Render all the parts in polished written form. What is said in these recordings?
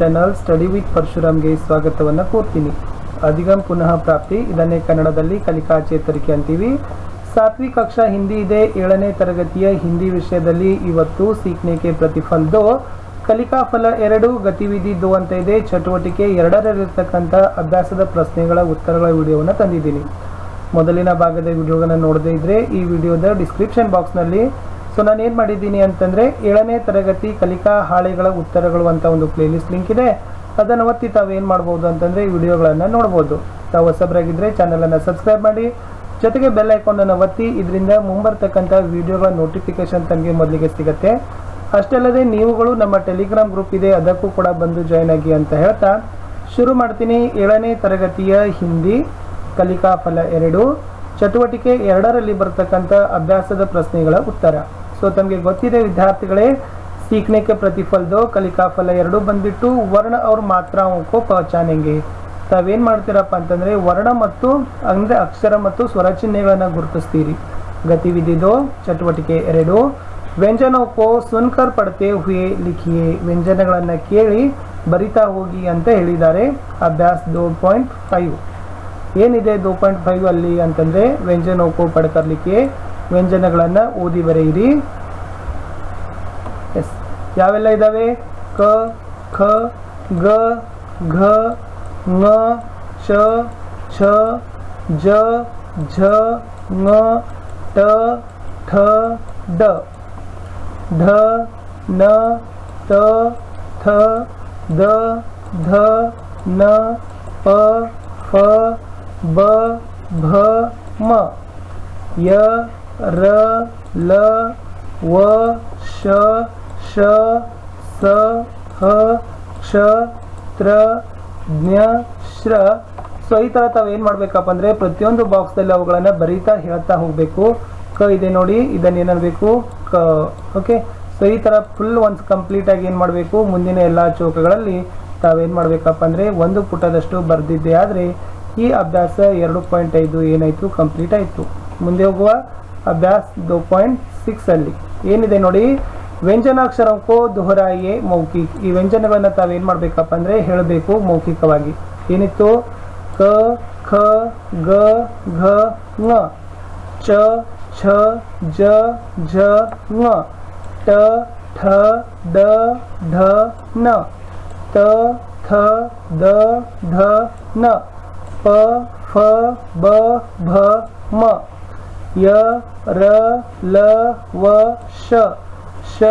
Channel study with ಪರಶುರಾಮ್ಗೆ ಸ್ವಾಗತವನ್ನು ಕೋರ್ತೀನಿ. ಅಧಿಗಮ್ ಪುನಃ ಪ್ರಾಪ್ತಿ, ಇದನ್ನೇ ಕನ್ನಡದಲ್ಲಿ ಕಲಿಕಾ ಚೇತರಿಕೆ ಅಂತೀವಿ. 7वीं ಕಕ್ಷಾ ಹಿಂದಿ ಇದೆ. 7ನೇ ತರಗತಿಯ ಹಿಂದಿ ವಿಷಯದಲ್ಲಿ ಇವತ್ತು सीखने के प्रतिफल 2 ಕಲಿಕಾ ಫಲ 2 ಗತಿವಿಧಿ 2 ಅಂತ ಇದೆ. ಚಟುವಟಿಕೆ 2ರಲ್ಲಿರ್ತಕ್ಕಂಥ ಅಭ್ಯಾಸದ ಪ್ರಶ್ನೆಗಳ ಉತ್ತರಗಳ ವಿಡಿಯೋವನ್ನು ತಂದಿದ್ದೀನಿ. ಮೊದಲಿನ ಭಾಗದ ವಿಡಿಯೋಗಳನ್ನು ನೋಡದೇ ಇದ್ರೆ ಈ ವಿಡಿಯೋದ ಡಿಸ್ಕ್ರಿಪ್ಷನ್ ಬಾಕ್ಸ್ನಲ್ಲಿ ನಾನು ಏನು ಮಾಡಿದ್ದೀನಿ ಅಂತಂದರೆ 7ನೇ ತರಗತಿ ಕಲಿಕಾ ಹಾಳೆಗಳ ಉತ್ತರಗಳು ಅಂತ ಒಂದು ಪ್ಲೇಲಿಸ್ಟ್ ಲಿಂಕ್ ಇದೆ. ಅದನ್ನು ಒತ್ತಿ ತಾವೇನು ಮಾಡ್ಬೋದು ಅಂತಂದರೆ ಈ ವಿಡಿಯೋಗಳನ್ನು ನೋಡ್ಬೋದು. ತಾವು ಹೊಸಬರಾಗಿದ್ದರೆ ಚಾನಲನ್ನು ಸಬ್ಸ್ಕ್ರೈಬ್ ಮಾಡಿ, ಜೊತೆಗೆ ಬೆಲ್ ಐಕಾನನ್ನು ಒತ್ತಿ. ಇದರಿಂದ ಮುಂಬರ್ತಕ್ಕಂಥ ವಿಡಿಯೋಗಳ ನೋಟಿಫಿಕೇಶನ್ ತಮಗೆ ಮೊದಲಿಗೆ ಸಿಗುತ್ತೆ. ಅಷ್ಟಲ್ಲದೆ ನೀವುಗಳು ನಮ್ಮ ಟೆಲಿಗ್ರಾಮ್ ಗ್ರೂಪ್ ಇದೆ, ಅದಕ್ಕೂ ಕೂಡ ಬಂದು ಜಾಯ್ನ್ ಆಗಿ ಅಂತ ಹೇಳ್ತಾ ಶುರು ಮಾಡ್ತೀನಿ. 7ನೇ ತರಗತಿಯ ಹಿಂದಿ ಕಲಿಕಾ ಫಲ 2 ಚಟುವಟಿಕೆ 2ರಲ್ಲಿ ಬರ್ತಕ್ಕಂಥ ಅಭ್ಯಾಸದ ಪ್ರಶ್ನೆಗಳ ಉತ್ತರ. ತಮಗೆ ಗೊತ್ತಿದೆ ವಿದ್ಯಾರ್ಥಿಗಳೇ, सीखने के प्रतिफल 2 ಕಲಿಕಾ ಫಲ 2 ಬಂದ್ಬಿಟ್ಟು ವರ್ಣ और ಮಾತ್ರಾओं को पहचानेंगे. ತಾವೇನು ಮಾಡ್ತೀರಪ್ಪ ಅಂತಂದರೆ ವರ್ಣ ಮತ್ತು ಅಂದರೆ ಅಕ್ಷರ ಮತ್ತು ಸ್ವರ ಚಿಹ್ನೆಗಳನ್ನು ಗುರುತಿಸ್ತೀರಿ. ಗತಿವಿಧಿ 2 ಚಟುವಟಿಕೆ 2 ವ್ಯಂಜನೋं को सुनकर पढ़ते हुए लिखिए. ವ್ಯಂಜನಗಳನ್ನು ಕೇಳಿ ಬರಿತಾ ಹೋಗಿ ಅಂತ ಹೇಳಿದ್ದಾರೆ. ಅಭ್ಯಾಸ 2.5 ಏನಿದೆ 2.5 ಅಲ್ಲಿ ಅಂತಂದರೆ ವ್ಯಂಜನೋं को पढ़कर लिखिए, ವ್ಯಂಜನಗಳನ್ನು ಓದಿ ಬರೆಯಿರಿ. ಎಸ್, ಯಾವೆಲ್ಲ ಇದ್ದಾವೆ? ಕ, ಖ, ಗ, ಘ, ङ, ಚ, ಛ, ಜ, ಝ, ङ, ಟ, ಠ, ಡ, ಢ, ನ, ತ, ಥ, ದ, ಧ, ನ, ಪ, ಫ, ಬ, ಭ, ಮ, ಯ, ರ, ಲ, ವ, ಶ, ಶ, ಸ, ಹ, ಕ್ಷ, ತ್ರ, ಜ್ಞ, ಶ್ರ. ಈ ಥರ ತಾವೇನು ಮಾಡಬೇಕಪ್ಪ ಅಂದರೆ ಪ್ರತಿಯೊಂದು ಬಾಕ್ಸ್ದಲ್ಲಿ ಅವುಗಳನ್ನು ಬರೀತಾ ಹೇಳ್ತಾ ಹೋಗಬೇಕು. ಕ ಇದೆ ನೋಡಿ, ಇದನ್ನು ಏನಬೇಕು ಕ. ಓಕೆ, ಈ ಥರ ಫುಲ್ ಒನ್ಸ್ ಕಂಪ್ಲೀಟಾಗಿ ಏನು ಮಾಡಬೇಕು, ಮುಂದಿನ ಎಲ್ಲ ಚೌಕಗಳಲ್ಲಿ ತಾವೇನು ಮಾಡಬೇಕಪ್ಪ ಅಂದರೆ ಒಂದು ಪುಟದಷ್ಟು ಬರೆದಿದ್ದೆ ಆದರೆ ಈ ಅಭ್ಯಾಸ 2.5 ಏನಾಯಿತು, ಕಂಪ್ಲೀಟ್ ಆಯಿತು. ಮುಂದೆ ಹೋಗುವ ಅಭ್ಯಾಸ 2.6 ಅಲ್ಲಿ ಏನಿದೆ ನೋಡಿ, ವ್ಯಂಜನಾಕ್ಷರಕ್ಕೂ ದೋಹರಾಯಿಯೇ ಮೌಖಿಕ್. ಈ ವ್ಯಂಜನಗಳನ್ನು ತಾವೇನು ಮಾಡಬೇಕಪ್ಪ ಅಂದರೆ ಹೇಳಬೇಕು ಮೌಖಿಕವಾಗಿ. ಏನಿತ್ತು? ಕ, ಖ, ಗ, ಘ, ङ, ಚ, ಛ, ಜ, ಝ, ङ, ಟ, ಠ, ಡ, ಢ, ನ, ತ, ಥ, ದ, ಧ, ನ, ಪ, ಫ, ಬ, ಭ, ಮ, ಯ, ರ, ಲ, ವ, ಶ, ಶ,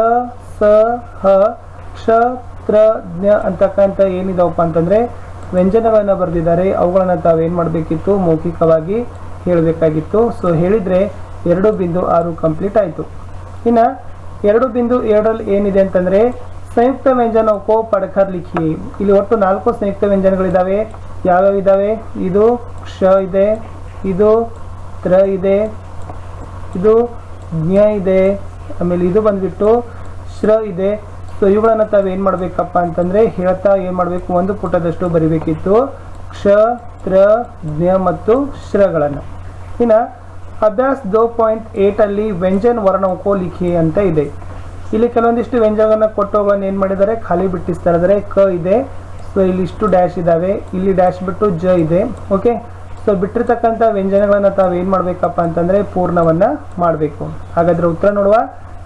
ಸ, ಹ, ಕ್ಷ, ತ್ರ, ಜ್ಞ ಅಂತಕ್ಕಂಥ ಏನಿದಾವಪ್ಪ ಅಂತಂದರೆ ವ್ಯಂಜನಗಳನ್ನು ಬರೆದಿದ್ದಾರೆ. ಅವುಗಳನ್ನು ತಾವೇನು ಮಾಡಬೇಕಿತ್ತು, ಮೌಖಿಕವಾಗಿ ಹೇಳಬೇಕಾಗಿತ್ತು. ಹೇಳಿದರೆ 2.6 ಕಂಪ್ಲೀಟ್ ಆಯಿತು. ಇನ್ನು 2.7 ಏನಿದೆ ಅಂತಂದರೆ ಸಂಯುಕ್ತ ವ್ಯಂಜನಕ್ಕೂ ಪಡ್ಕರ್ ಲಿಖಿ. ಇಲ್ಲಿ ಒಟ್ಟು 4 ಸಂಯುಕ್ತ ವ್ಯಂಜನಗಳಿದ್ದಾವೆ. ಯಾವ್ಯಾವ ಇದ್ದಾವೆ? ಇದು ಕ್ಷ ಇದೆ, ಇದು ತ್ರ ಇದೆ, ಇದು ಜ್ಞ ಇದೆ, ಆಮೇಲೆ ಇದು ಬಂದ್ಬಿಟ್ಟು ಶ್ರ ಇದೆ. ಇವುಗಳನ್ನು ತಾವೇನು ಮಾಡಬೇಕಪ್ಪ ಅಂತಂದರೆ ಹೇಳ್ತಾ ಏನು ಮಾಡಬೇಕು, ಒಂದು ಪುಟದಷ್ಟು ಬರಿಬೇಕಿತ್ತು ಕ್ಷ, ತ್ರ, ಜ್ಞ ಮತ್ತು ಶ್ರಗಳನ್ನು. ಇನ್ನು ಅಭ್ಯಾಸ 2.8 ಅಲ್ಲಿ ವ್ಯಂಜನ ವರ್ಣಕ್ಕೂ ಲಿಖಿ ಅಂತ ಇದೆ. ಇಲ್ಲಿ ಕೆಲವೊಂದಿಷ್ಟು ವ್ಯಂಜನಗಳನ್ನು ಕೊಟ್ಟವುಗಳನ್ನು ಏನು ಮಾಡಿದ್ದಾರೆ, ಖಾಲಿ ಬಿಟ್ಟಿಸ್ತಾ ಇದ್ದಾರೆ. ಕ ಇದೆ, ಇಲ್ಲಿ ಇಷ್ಟು ಡ್ಯಾಶ್ ಇದ್ದಾವೆ, ಇಲ್ಲಿ ಡ್ಯಾಶ್ ಬಿಟ್ಟು ಜ ಇದೆ. ಓಕೆ, ಬಿಟ್ಟಿರ್ತಕ್ಕಂಥ ವ್ಯಂಜನಗಳನ್ನು ತಾವೇನು ಮಾಡಬೇಕಪ್ಪ ಅಂತಂದರೆ ಪೂರ್ಣವನ್ನು ಮಾಡಬೇಕು. ಹಾಗಾದರೆ ಉತ್ತರ ನೋಡುವ.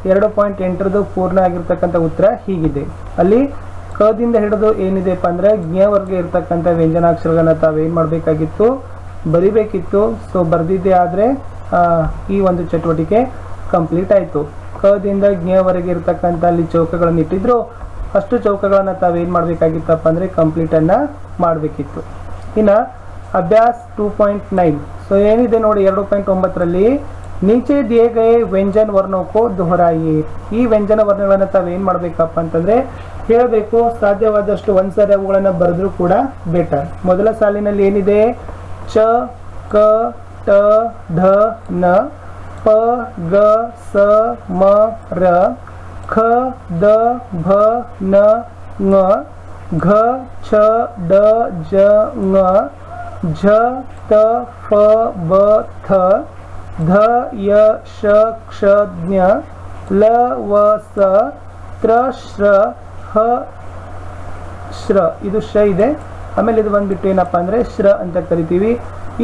2.8 ಪೂರ್ಣ ಆಗಿರ್ತಕ್ಕಂಥ ಉತ್ತರ ಹೀಗಿದೆ. ಅಲ್ಲಿ ಕದಿಂದ ಹಿಡಿದು ಏನಿದೆಪ್ಪ ಅಂದರೆ ಜ್ಞವರ್ಗ ಇರ್ತಕ್ಕಂಥ ವ್ಯಂಜನಾಕ್ಷರಗಳನ್ನು ತಾವೇನು ಮಾಡಬೇಕಾಗಿತ್ತು, ಬರಿಬೇಕಿತ್ತು. ಬರೆದಿದ್ದೆ ಆದರೆ ಈ ಒಂದು ಚಟುವಟಿಕೆ ಕಂಪ್ಲೀಟ್ ಆಯಿತು. ಕದಿಂದ ಜ್ಞವರೆಗೆ ಇರ್ತಕ್ಕಂಥ ಅಲ್ಲಿ ಚೌಕಗಳನ್ನು ಇಟ್ಟಿದ್ರು, ಅಷ್ಟು ಚೌಕಗಳನ್ನು ತಾವೇನು ಮಾಡಬೇಕಾಗಿತ್ತಪ್ಪ ಅಂದರೆ ಕಂಪ್ಲೀಟನ್ನು ಮಾಡಬೇಕಿತ್ತು. ಇನ್ನು ಅಭ್ಯಾಸ 2.9 ಏನಿದೆ ನೋಡಿ 2.9ರಲ್ಲಿ ನೀಚೆ ದಿಯೇ ಗಯೇ ವ್ಯಂಜನ ವರ್ಣಕ್ಕೂ ದೋಹರಾಯಿಯೇ. ಈ ವ್ಯಂಜನ ವರ್ಣಗಳನ್ನು ತಾವೇನು ಮಾಡಬೇಕಪ್ಪ ಅಂತಂದರೆ ಹೇಳಬೇಕು. ಸಾಧ್ಯವಾದಷ್ಟು ಒಂದ್ಸರಿ ಅವುಗಳನ್ನು ಬರೆದ್ರೂ ಕೂಡ ಬೆಟರ್. ಮೊದಲ ಸಾಲಿನಲ್ಲಿ ಏನಿದೆ? ಚ, ಕ, ಟ, ಢ, ನ, ಪ, ಗ, ಸ, ಮ, ರ, ಖ, ದ, ಭ, ನ, ङ, ಘ, ಛ, ಡ, ಜ, ङ, ಝ, ತ, ಫ, ಬ, ಥ, ಧ, ಯ, ಶ, ಕ್ಷ, ಜ್ಞ, ಲ, ವ, ಸ, ತ್ರ, ಶ್ರ, ಹ, ಶ್ರ, ಇದು ಶ ಇದೆ, ಆಮೇಲೆ ಇದು ಬಂದ್ಬಿಟ್ಟು ಏನಪ್ಪ ಅಂದರೆ ಶ್ರ ಅಂತ ಕರಿತೀವಿ.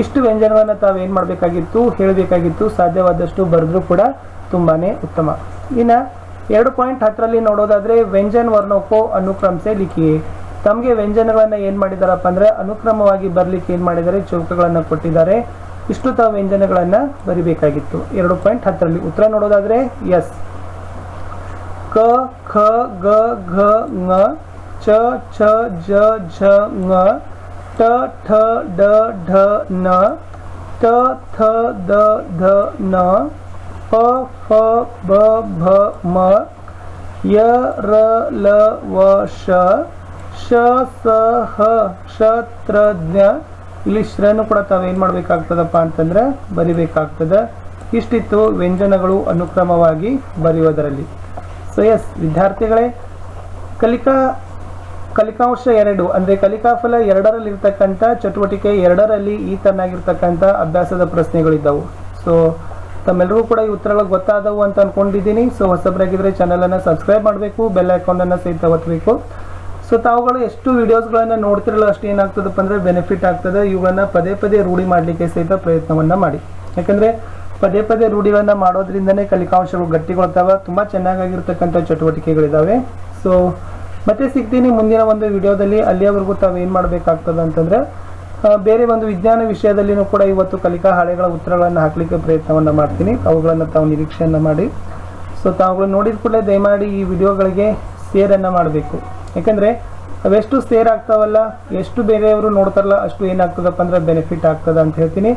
ಇಷ್ಟು ವ್ಯಂಜನಗಳನ್ನು ತಾವೇನು ಮಾಡಬೇಕಾಗಿತ್ತು, ಹೇಳಬೇಕಾಗಿತ್ತು. ಸಾಧ್ಯವಾದಷ್ಟು ಬರೆದ್ರೂ ಕೂಡ ತುಂಬಾ ಉತ್ತಮ. ಇನ್ನು 2.10ರಲ್ಲಿ ನೋಡೋದಾದರೆ ವ್ಯಂಜನ ವರ್ಣೋಕೋ ಅನುಕ್ರಮ ಸೆ ಲಿಖಿಯೇ. ತಮಗೆ ವ್ಯಂಜನಗಳನ್ನು ಏನು ಮಾಡಿದಾರಪ್ಪ ಅಂದರೆ ಅನುಕ್ರಮವಾಗಿ ಬರಲಿಕ್ಕೆ ಏನು ಮಾಡಿದ್ದಾರೆ, ಚೌಕಗಳನ್ನು ಕೊಟ್ಟಿದ್ದಾರೆ. ಇಷ್ಟು ತಾವು ವ್ಯಂಜನಗಳನ್ನು ಬರಿಬೇಕಾಗಿತ್ತು 2.10ರಲ್ಲಿ. ಉತ್ತರ ನೋಡೋದಾದರೆ ಎಸ್. ಕ ಖ ಗ ಘ ङ ಚ ಛ ಜ ಝ ङ ಟ ಠ ಡ ಢ ನ ತ ಥ ದ ಧ ನ ಪ ಫ ಬ ಭ ಮ ಯ ರ ಲ ವ ಶ ಶ ಸ ಹ ಕ್ಷತ್ರಜ್ಞ. ಇಲ್ಲಿ ಶ್ರನು ಕೂಡ ತಾವೇನು ಮಾಡಬೇಕಾಗ್ತದಪ್ಪ ಅಂತಂದ್ರೆ ಬರಿಬೇಕಾಗ್ತದೆ. ಇಷ್ಟಿತ್ತು ವ್ಯಂಜನಗಳು ಅನುಕ್ರಮವಾಗಿ ಬರೆಯುವುದರಲ್ಲಿ. ಸೊ ಎಸ್ ವಿದ್ಯಾರ್ಥಿಗಳೇ, ಕಲಿಕಾಂಶ 2 ಅಂದರೆ ಕಲಿಕಾಫಲ 2ರಲ್ಲಿ ಇರ್ತಕ್ಕಂಥ ಚಟುವಟಿಕೆ 2ರಲ್ಲಿ ಈ ತರನಾಗಿರ್ತಕ್ಕಂಥ ಅಭ್ಯಾಸದ ಪ್ರಶ್ನೆಗಳಿದ್ದವು. ಸೊ ತಮ್ಮೆಲ್ಲರಿಗೂ ಕೂಡ ಈ ಉತ್ತರಗಳು ಗೊತ್ತಾದವು ಅಂತ ಅಂದ್ಕೊಂಡಿದ್ದೀನಿ. ಸೊ ಹೊಸಬರಾಗಿದ್ದರೆ ಚಾನಲನ್ನು ಸಬ್ಸ್ಕ್ರೈಬ್ ಮಾಡಬೇಕು, ಬೆಲ್ ಐಕಾನನ್ನು ಸಹಿತ ಒತ್ತಬೇಕು. ಸೊ ತಾವುಗಳು ಎಷ್ಟು ವಿಡಿಯೋಸ್ಗಳನ್ನು ನೋಡ್ತಿರಲ್ಲ ಅಷ್ಟು ಏನಾಗ್ತದಪ್ಪ ಅಂದರೆ ಬೆನಿಫಿಟ್ ಆಗ್ತದೆ. ಇವುಗಳನ್ನು ಪದೇ ಪದೇ ರೂಢಿ ಮಾಡಲಿಕ್ಕೆ ಸಹಿತ ಪ್ರಯತ್ನವನ್ನು ಮಾಡಿ. ಯಾಕಂದರೆ ಪದೇ ಪದೇ ರೂಢಿಗಳನ್ನು ಮಾಡೋದ್ರಿಂದನೇ ಕಲಿಕಾಂಶಗಳು ಗಟ್ಟಿಗೊಳ್ತಾವೆ. ತುಂಬ ಚೆನ್ನಾಗಿರ್ತಕ್ಕಂಥ ಚಟುವಟಿಕೆಗಳಿದ್ದಾವೆ. ಸೊ ಮತ್ತೆ ಸಿಗ್ತೀನಿ ಮುಂದಿನ ಒಂದು ವಿಡಿಯೋದಲ್ಲಿ. ಅಲ್ಲಿಯವರೆಗೂ ತಾವು ಏನು ಮಾಡಬೇಕಾಗ್ತದೆ ಅಂತಂದರೆ ಬೇರೆ ಒಂದು ವಿಜ್ಞಾನ ವಿಷಯದಲ್ಲಿನೂ ಕೂಡ ಇವತ್ತು ಕಲಿಕಾ ಹಾಳೆಗಳ ಉತ್ತರಗಳನ್ನು ಹಾಕಲಿಕ್ಕೆ ಪ್ರಯತ್ನವನ್ನು ಮಾಡ್ತೀನಿ. ಅವುಗಳನ್ನು ತಾವು ನಿರೀಕ್ಷೆಯನ್ನು ಮಾಡಿ. ಸೊ ತಾವುಗಳು ನೋಡಿದ ಕೂಡಲೇ ದಯಮಾಡಿ ಈ ವಿಡಿಯೋಗಳಿಗೆ ಶೇರನ್ನು ಮಾಡಬೇಕು. ಯಾಕಂದರೆ ಅವೆಷ್ಟು ಶೇರ್ ಆಗ್ತಾವಲ್ಲ, ಎಷ್ಟು ಬೇರೆಯವರು ನೋಡ್ತಾರಲ್ಲ ಅಷ್ಟು ಏನಾಗ್ತದಪ್ಪ ಅಂದರೆ ಬೆನಿಫಿಟ್ ಆಗ್ತದೆ ಅಂತ ಹೇಳ್ತೀನಿ.